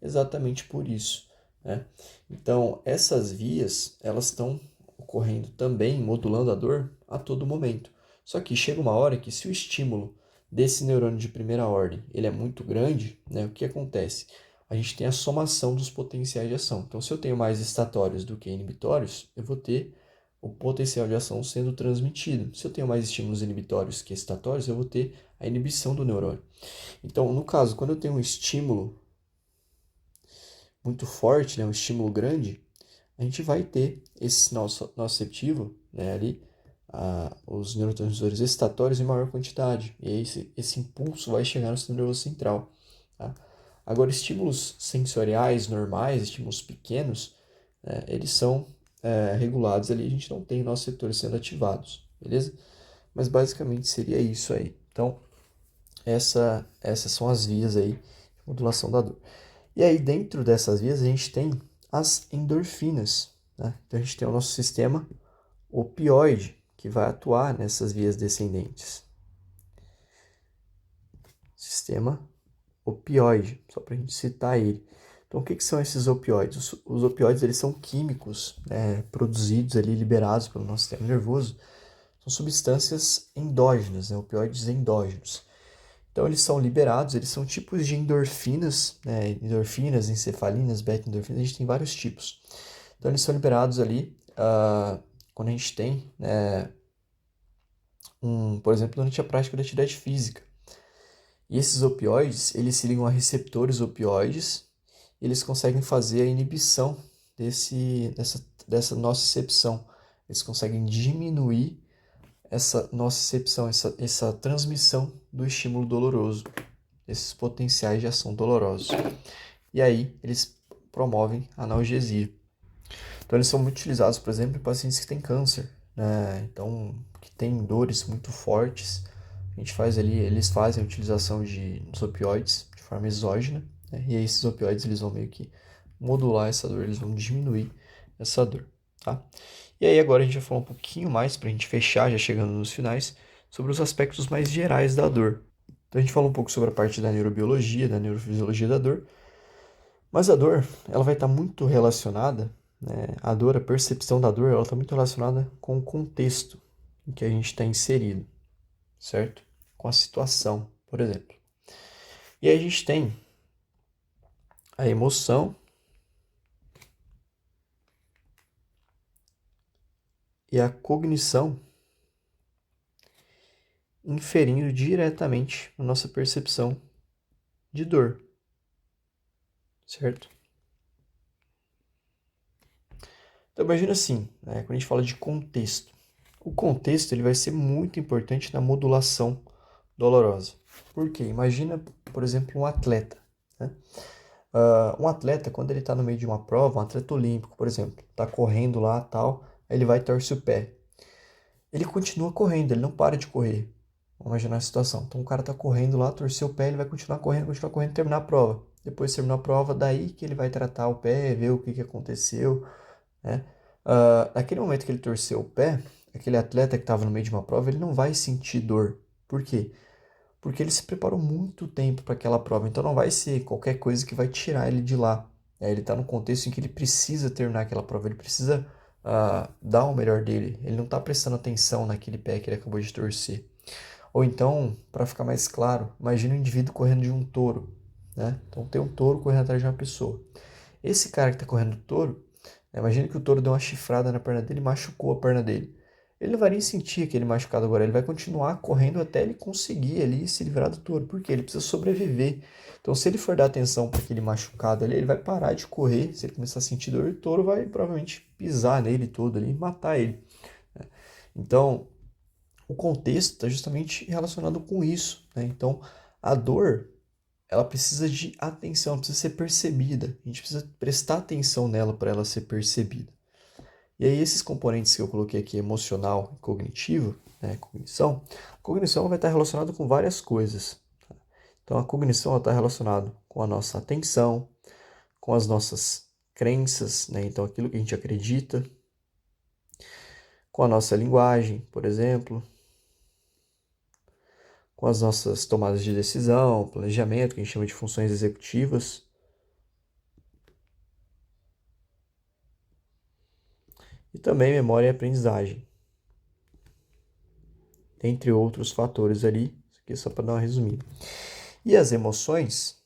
Exatamente por isso, né? Então, essas vias, elas estão ocorrendo também, modulando a dor a todo momento. Só que chega uma hora que se o estímulo desse neurônio de primeira ordem, ele é muito grande, né, o que acontece? A gente tem a somação dos potenciais de ação. Então, se eu tenho mais estatórios do que inibitórios, eu vou ter o potencial de ação sendo transmitido. Se eu tenho mais estímulos inibitórios que excitatórios, eu vou ter a inibição do neurônio. Então, no caso, quando eu tenho um estímulo muito forte, né, um estímulo grande, a gente vai ter esse sinal nociceptivo, né, ali, os neurotransmissores excitatórios em maior quantidade. E aí esse impulso vai chegar no sistema nervoso central. Tá? Agora, estímulos sensoriais normais, estímulos pequenos, eles são regulados ali, a gente não tem nossos receptores sendo ativados, beleza? Mas basicamente seria isso aí. Então, essas são as vias aí de modulação da dor. E aí, dentro dessas vias, a gente tem as endorfinas, né? Então, a gente tem o nosso sistema opioide, que vai atuar nessas vias descendentes. Sistema opioide, só para a gente citar ele. Então, o que são esses opioides? Os opioides, eles são químicos, né, produzidos ali, liberados pelo nosso sistema nervoso. São substâncias endógenas, né, opioides endógenos. Então, eles são liberados, eles são tipos de endorfinas, né, endorfinas, encefalinas, beta-endorfinas, a gente tem vários tipos. Então, eles são liberados ali quando a gente tem, né, por exemplo, durante a prática da atividade física. E esses opioides, eles se ligam a receptores opioides, e eles conseguem fazer a inibição dessa nocicepção. Eles conseguem diminuir essa nocicepção, essa transmissão do estímulo doloroso, esses potenciais de ação dolorosos. E aí, eles promovem analgesia. Então, eles são muito utilizados, por exemplo, em pacientes que têm câncer, né? Então, que têm dores muito fortes. A gente faz ali, eles fazem a utilização dos opioides de forma exógena, né? E aí esses opioides, eles vão meio que modular essa dor, eles vão diminuir essa dor, tá? E aí agora a gente vai falar um pouquinho mais, para a gente fechar, já chegando nos finais, sobre os aspectos mais gerais da dor. Então, a gente fala um pouco sobre a parte da neurobiologia, da neurofisiologia da dor, mas a dor, ela vai estar muito relacionada, né? A dor, a percepção da dor, ela está muito relacionada com o contexto em que a gente está inserido, certo? Com a situação, por exemplo. E aí a gente tem a emoção e a cognição inferindo diretamente na nossa percepção de dor, certo? Então imagina assim, né, quando a gente fala de contexto. O contexto ele vai ser muito importante na modulação dolorosa. Por quê? Imagina, por exemplo, um atleta, né? Um atleta, quando ele está no meio de uma prova, um atleta olímpico, por exemplo, está correndo lá tal, aí ele vai e torce o pé. Ele continua correndo, ele não para de correr. Vamos imaginar a situação. Então o cara está correndo lá, torceu o pé, ele vai continuar correndo, terminar a prova. Depois de terminar a prova, daí que ele vai tratar o pé, ver o que aconteceu, né? Naquele momento que ele torceu o pé, aquele atleta que estava no meio de uma prova, ele não vai sentir dor. Por quê? Porque ele se preparou muito tempo para aquela prova, então não vai ser qualquer coisa que vai tirar ele de lá. Ele está no contexto em que ele precisa terminar aquela prova, ele precisa dar o melhor dele, ele não está prestando atenção naquele pé que ele acabou de torcer. Ou então, para ficar mais claro, imagine um indivíduo correndo de um touro, né? Então tem um touro correndo atrás de uma pessoa. Esse cara que está correndo do touro, imagine que o touro deu uma chifrada na perna dele e machucou a perna dele. Ele não vai nem sentir aquele machucado agora, ele vai continuar correndo até ele conseguir ali se livrar do touro, porque ele precisa sobreviver. Então, se ele for dar atenção para aquele machucado ali, ele vai parar de correr. Se ele começar a sentir dor, o touro vai provavelmente pisar nele todo ali e matar ele. Então, o contexto está justamente relacionado com isso, né? Então, a dor, ela precisa de atenção, precisa ser percebida. A gente precisa prestar atenção nela para ela ser percebida. E aí esses componentes que eu coloquei aqui, emocional e cognitivo, né, a cognição vai estar relacionada com várias coisas. Tá? Então a cognição está relacionada com a nossa atenção, com as nossas crenças, né, então aquilo que a gente acredita, com a nossa linguagem, por exemplo, com as nossas tomadas de decisão, planejamento, que a gente chama de funções executivas. E também memória e aprendizagem, entre outros fatores ali, isso aqui é só para dar uma resumida. E as emoções,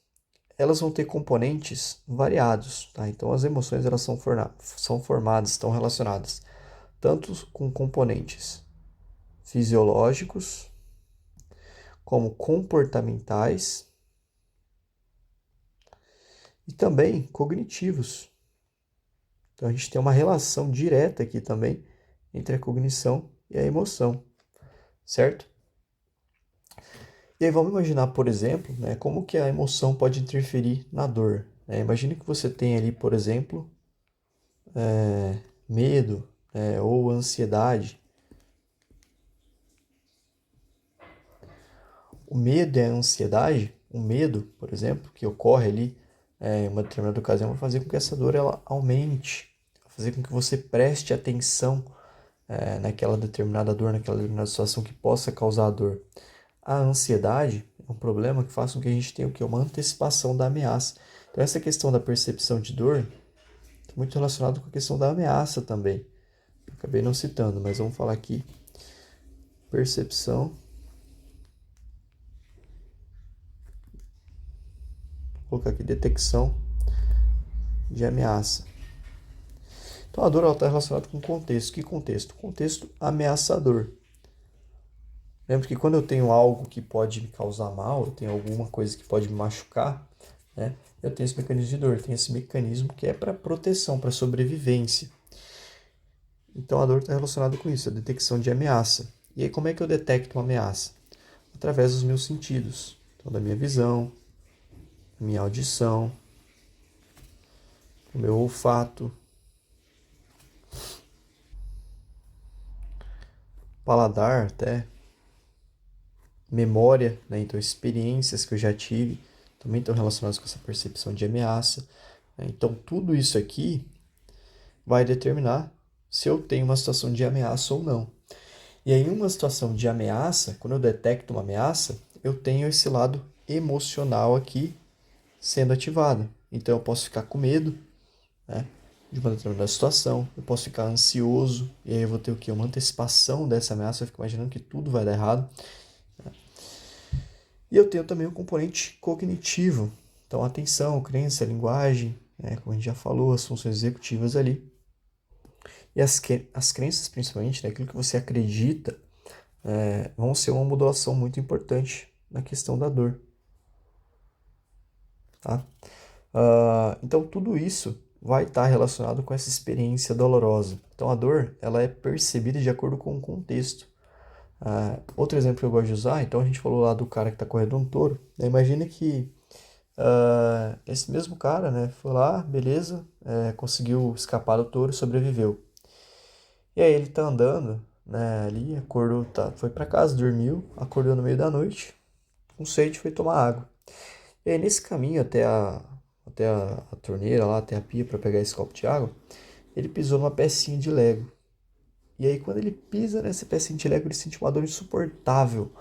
elas vão ter componentes variados, tá? Então as emoções elas são formadas, estão relacionadas tanto com componentes fisiológicos, como comportamentais e também cognitivos. Então a gente tem uma relação direta aqui também entre a cognição e a emoção, certo? E aí vamos imaginar, por exemplo, né, como que a emoção pode interferir na dor. Né? Imagine que você tem ali, por exemplo, medo, ou ansiedade. O medo e a ansiedade, o medo, por exemplo, que ocorre ali em uma determinada ocasião, vai fazer com que essa dor ela aumente, vai fazer com que você preste atenção naquela determinada dor, naquela determinada situação que possa causar dor. A ansiedade é um problema que faz com que a gente tenha o quê? Uma antecipação da ameaça. Então essa questão da percepção de dor está muito relacionado com a questão da ameaça também. Acabei não citando, mas vamos falar aqui. Percepção. Vou colocar aqui detecção de ameaça. Então a dor está relacionada com contexto. Que contexto? Contexto ameaçador. Lembra que quando eu tenho algo que pode me causar mal, eu tenho alguma coisa que pode me machucar, né? Eu tenho esse mecanismo de dor, eu tenho esse mecanismo que é para proteção, para sobrevivência. Então a dor está relacionada com isso, a detecção de ameaça. E aí como é que eu detecto uma ameaça? Através dos meus sentidos. Então da minha visão, da minha audição, do meu olfato, paladar até, memória, né? Então experiências que eu já tive também estão relacionadas com essa percepção de ameaça. Né? Então tudo isso aqui vai determinar se eu tenho uma situação de ameaça ou não. E aí, em uma situação de ameaça, quando eu detecto uma ameaça, eu tenho esse lado emocional aqui sendo ativado. Então eu posso ficar com medo, né, de uma determinada situação, eu posso ficar ansioso, e aí eu vou ter o quê? Uma antecipação dessa ameaça, eu fico imaginando que tudo vai dar errado. E eu tenho também o componente cognitivo, então atenção, crença, linguagem, né, como a gente já falou, as funções executivas ali. E as crenças, principalmente, né, aquilo que você acredita, vão ser uma modulação muito importante na questão da dor. Tá? Então, tudo isso vai estar relacionado com essa experiência dolorosa. Então a dor, ela é percebida de acordo com o contexto. Outro exemplo que eu gosto de usar, então a gente falou lá do cara que está correndo um touro. Imagina que esse mesmo cara, né, foi lá, beleza, conseguiu escapar do touro, sobreviveu. E aí ele tá andando, né, ali, acordou, foi para casa, dormiu, acordou no meio da noite, com sede, foi tomar água. E aí nesse caminho até a torneira lá, até a pia para pegar esse copo de água, ele pisou numa pecinha de Lego. E aí quando ele pisa nessa pecinha de Lego, ele sente uma dor insuportável,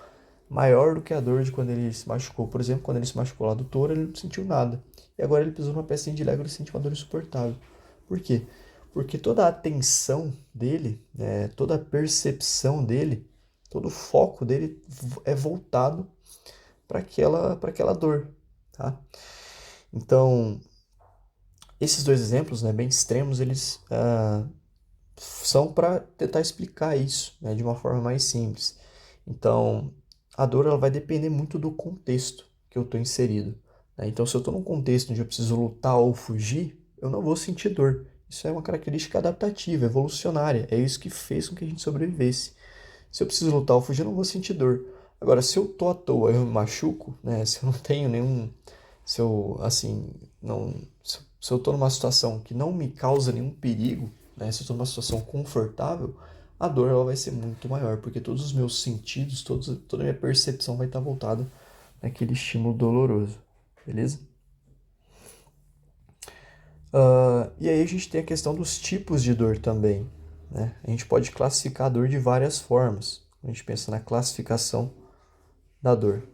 maior do que a dor de quando ele se machucou. Por exemplo, quando ele se machucou lá do touro, ele não sentiu nada. E agora ele pisou numa pecinha de Lego, ele sente uma dor insuportável. Por quê? Porque toda a atenção dele, né, toda a percepção dele, todo o foco dele é voltado para aquela dor, tá? Então, esses dois exemplos, né, bem extremos, eles são para tentar explicar isso, né, de uma forma mais simples. Então, a dor ela vai depender muito do contexto que eu estou inserido, né? Então, se eu estou num contexto onde eu preciso lutar ou fugir, eu não vou sentir dor. Isso é uma característica adaptativa, evolucionária. É isso que fez com que a gente sobrevivesse. Se eu preciso lutar ou fugir, eu não vou sentir dor. Agora, se eu tô à toa, eu me machuco, né? Se eu não tenho nenhum, se eu assim, não, se eu tô numa situação que não me causa nenhum perigo, né? Se eu tô numa situação confortável, a dor ela vai ser muito maior, porque todos os meus sentidos, toda a minha percepção vai estar voltada naquele estímulo doloroso, beleza? E aí a gente tem a questão dos tipos de dor também, né? A gente pode classificar a dor de várias formas. A gente pensa na classificação da dor.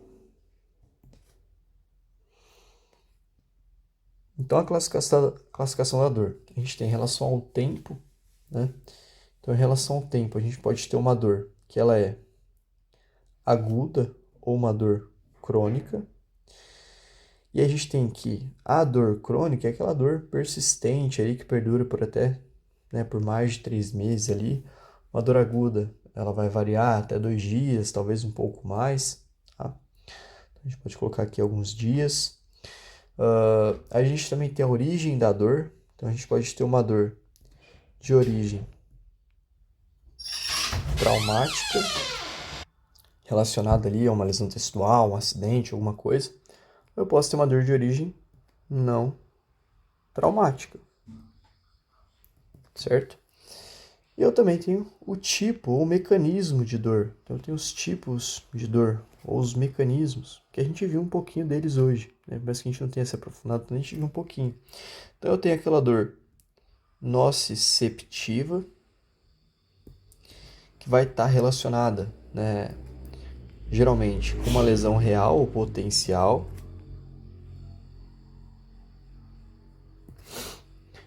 Então a classificação da dor, a gente tem em relação ao tempo, né? Então em relação ao tempo, a gente pode ter uma dor que ela é aguda ou uma dor crônica. E a gente tem que a dor crônica é aquela dor persistente aí que perdura por até, né, por mais de 3 meses ali. Uma dor aguda, ela vai variar até 2 dias, talvez um pouco mais, tá? A gente pode colocar aqui alguns dias. A gente também tem a origem da dor. Então a gente pode ter uma dor de origem traumática, relacionada ali a uma lesão tecidual, um acidente, alguma coisa. Eu posso ter uma dor de origem não traumática, certo? E eu também tenho o tipo ou mecanismo de dor. Então eu tenho os tipos de dor ou os mecanismos, que a gente viu um pouquinho deles hoje, né? Mas que a gente não tenha se aprofundado, a gente viu um pouquinho. Então eu tenho aquela dor nociceptiva, que vai estar relacionada, né, geralmente com uma lesão real ou potencial.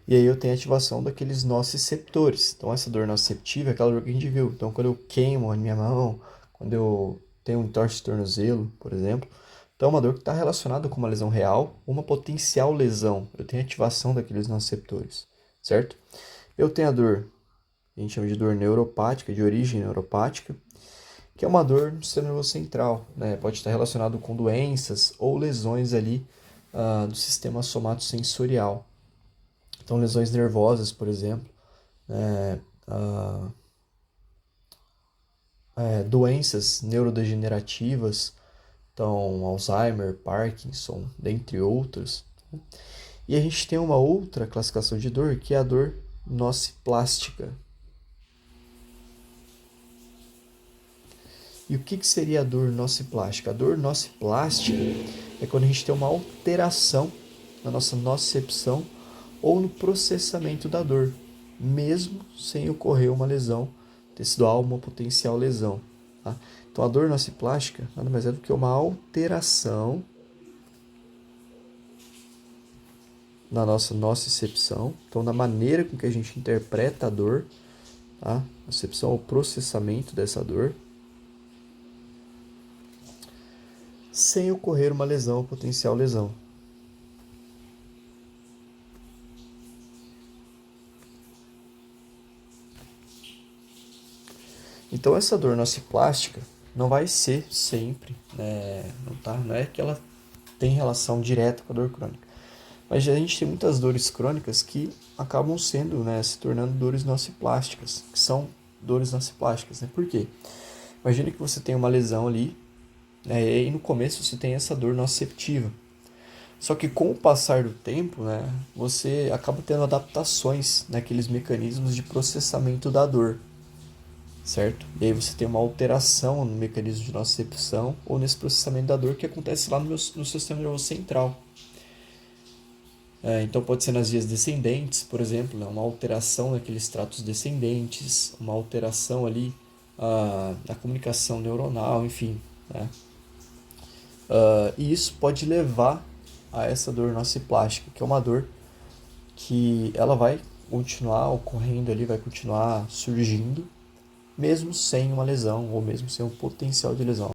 E aí eu tenho a ativação daqueles nociceptores. Então essa dor nociceptiva é aquela dor que a gente viu. Então quando eu queimo a minha mão, quando eu tenho um entorse de tornozelo, por exemplo, então é uma dor que está relacionada com uma lesão real, uma potencial lesão. Eu tenho a ativação daqueles nociceptores, certo? Eu tenho a dor, a gente chama de dor neuropática, de origem neuropática, que é uma dor no sistema nervoso central, né? Pode estar relacionado com doenças ou lesões ali do sistema somatosensorial. Então, lesões nervosas, por exemplo, né? Doenças neurodegenerativas, então Alzheimer, Parkinson, dentre outras. E a gente tem uma outra classificação de dor, que é a dor nociplástica. E o que seria a dor nociplástica? A dor nociplástica é quando a gente tem uma alteração na nossa nocicepção ou no processamento da dor, mesmo sem ocorrer uma lesão tecidual, uma potencial lesão. Tá? Então a dor nociplástica nada mais é do que uma alteração na nossa nocicepção, então na maneira com que a gente interpreta a dor, tá? A nocicepção é o processamento dessa dor, sem ocorrer uma lesão ou potencial lesão. Então essa dor nociplástica não vai ser sempre, né? Não é que ela tem relação direta com a dor crônica, Mas a gente tem muitas dores crônicas que acabam sendo, né, se tornando dores nociplásticas, que são dores nociplásticas, né? Por quê? Imagine que você tem uma lesão ali, né, e aí no começo você tem essa dor nociceptiva. Só que com o passar do tempo, né, você acaba tendo adaptações naqueles mecanismos de processamento da dor, certo? E aí você tem uma alteração no mecanismo de nocicepção ou nesse processamento da dor que acontece lá no seu sistema nervoso central. Então pode ser nas vias descendentes, por exemplo, né, uma alteração naqueles tratos descendentes, uma alteração ali na comunicação neuronal, enfim, né? E isso pode levar a essa dor nociplástica, que é uma dor que ela vai continuar ocorrendo ali, vai continuar surgindo, mesmo sem uma lesão ou mesmo sem um potencial de lesão.